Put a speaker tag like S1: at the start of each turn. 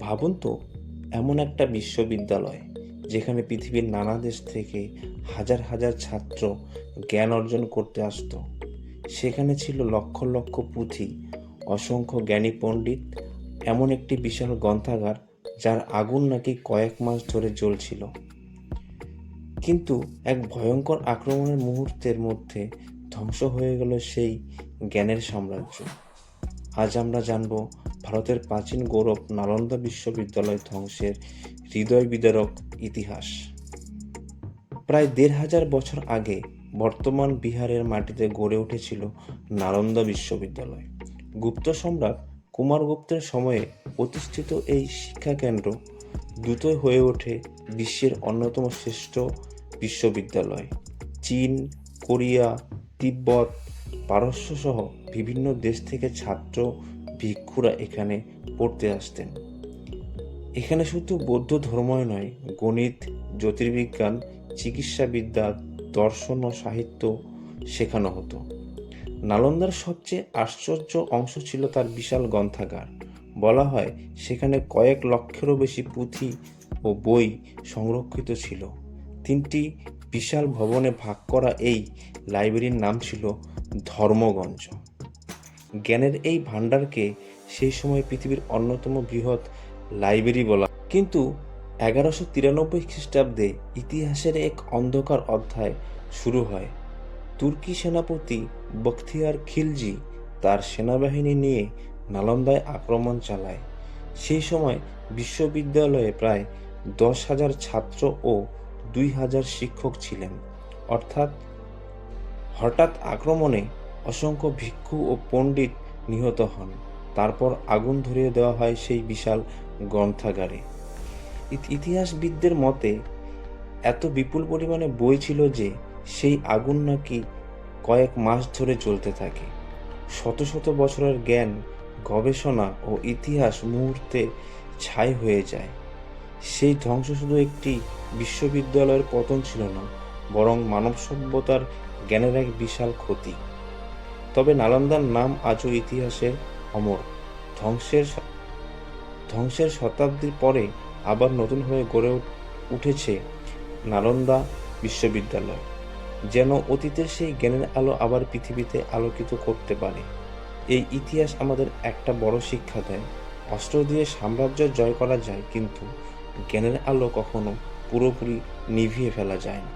S1: ভাবুন তো, এমন একটা বিশ্ববিদ্যালয় যেখানে পৃথিবীর নানা দেশ থেকে হাজার হাজার ছাত্র জ্ঞান অর্জন করতে আসতো। সেখানে ছিল লক্ষ লক্ষ পুঁথি, অসংখ্য জ্ঞানী পণ্ডিত, এমন একটি বিশাল গ্রন্থাগার যার আগুন নাকি কয়েক মাস ধরে জ্বলছিল। কিন্তু এক ভয়ঙ্কর আক্রমণের মুহূর্তের মধ্যে ধ্বংস হয়ে গেল সেই জ্ঞানের সাম্রাজ্য। আজ আমরা জানব ভারতের প্রাচীন গৌরব নালন্দা বিশ্ববিদ্যালয় ধ্বংসের হৃদয় বিদারক ইতিহাস। প্রায় ১৫০০ বছর আগে বর্তমান বিহারের মাটিতে গড়ে উঠেছিল নালন্দা বিশ্ববিদ্যালয়। গুপ্ত সম্রাট কুমারগুপ্তের সময়ে প্রতিষ্ঠিত এই শিক্ষাকেন্দ্র দ্রুতই হয়ে ওঠে বিশ্বের অন্যতম শ্রেষ্ঠ বিশ্ববিদ্যালয়। চীন, কোরিয়া, তিব্বত, পারস্য সহ বিভিন্ন দেশ থেকে ছাত্র ভিক্ষুরা এখানে পড়তে আসতেন। এখানে শুধু বৌদ্ধ ধর্মই নয়, গণিত, জ্যোতির্বিজ্ঞান, চিকিৎসাবিদ্যা, দর্শন ও সাহিত্য শেখানো হতো। নালন্দার সবচেয়ে আশ্চর্য অংশ ছিল তার বিশাল গ্রন্থাগার। বলা হয় সেখানে কয়েক লক্ষেরও বেশি পুঁথি ও বই সংরক্ষিত ছিল। ৩টি বিশাল ভবনে ভাগ করা এই লাইব্রেরির নাম ছিল ধর্মগঞ্জ। জ্ঞানের এই ভাণ্ডারকে সেই সময় পৃথিবীর অন্যতম বৃহৎ লাইব্রেরি বলা। কিন্তু ১১৯৩ খ্রিস্টাব্দে ইতিহাসের এক অন্ধকার অধ্যায় শুরু হয়। তুর্কি সেনাপতি বখতিয়ার খিলজি তার সেনাবাহিনী নিয়ে নালন্দায় আক্রমণ চালায়। সেই সময় বিশ্ববিদ্যালয়ে প্রায় ১০,০০০ ছাত্র ও ২,০০০ শিক্ষক ছিলেন। অর্থাৎ হঠাৎ আক্রমণে অসংখ্য ভিক্ষু ও পণ্ডিত নিহত হন। তারপর আগুন ধরিয়ে দেওয়া হয় সেই বিশাল গ্রন্থাগারে। ইতিহাসবিদদের মতে এত বিপুল পরিমাণে বই ছিল যে সেই আগুন নাকি কয়েক মাস ধরে চলতে থাকে। শত শত বছরের জ্ঞান, গবেষণা ও ইতিহাস মুহূর্তে ছাই হয়ে যায়। সেই ধ্বংস শুধু একটি বিশ্ববিদ্যালয়ের পতন ছিল না, বরং মানব সভ্যতার জ্ঞানের এক বিশাল ক্ষতি। তবে নালন্দার নাম আজও ইতিহাসে অমর। ধ্বংসের শতাব্দীর পরে আবার নতুনভাবে গড়ে উঠেছে নালন্দা বিশ্ববিদ্যালয়, যেন অতীতের সেই জ্ঞানের আলো আবার পৃথিবীতে আলোকিত করতে পারে। এই ইতিহাস আমাদের একটা বড় শিক্ষা দেয়, অস্ত্র দিয়ে সাম্রাজ্য জয় করা যায়, কিন্তু জ্ঞানের আলো কখনো পুরোপুরি নিভিয়ে ফেলা যায় না।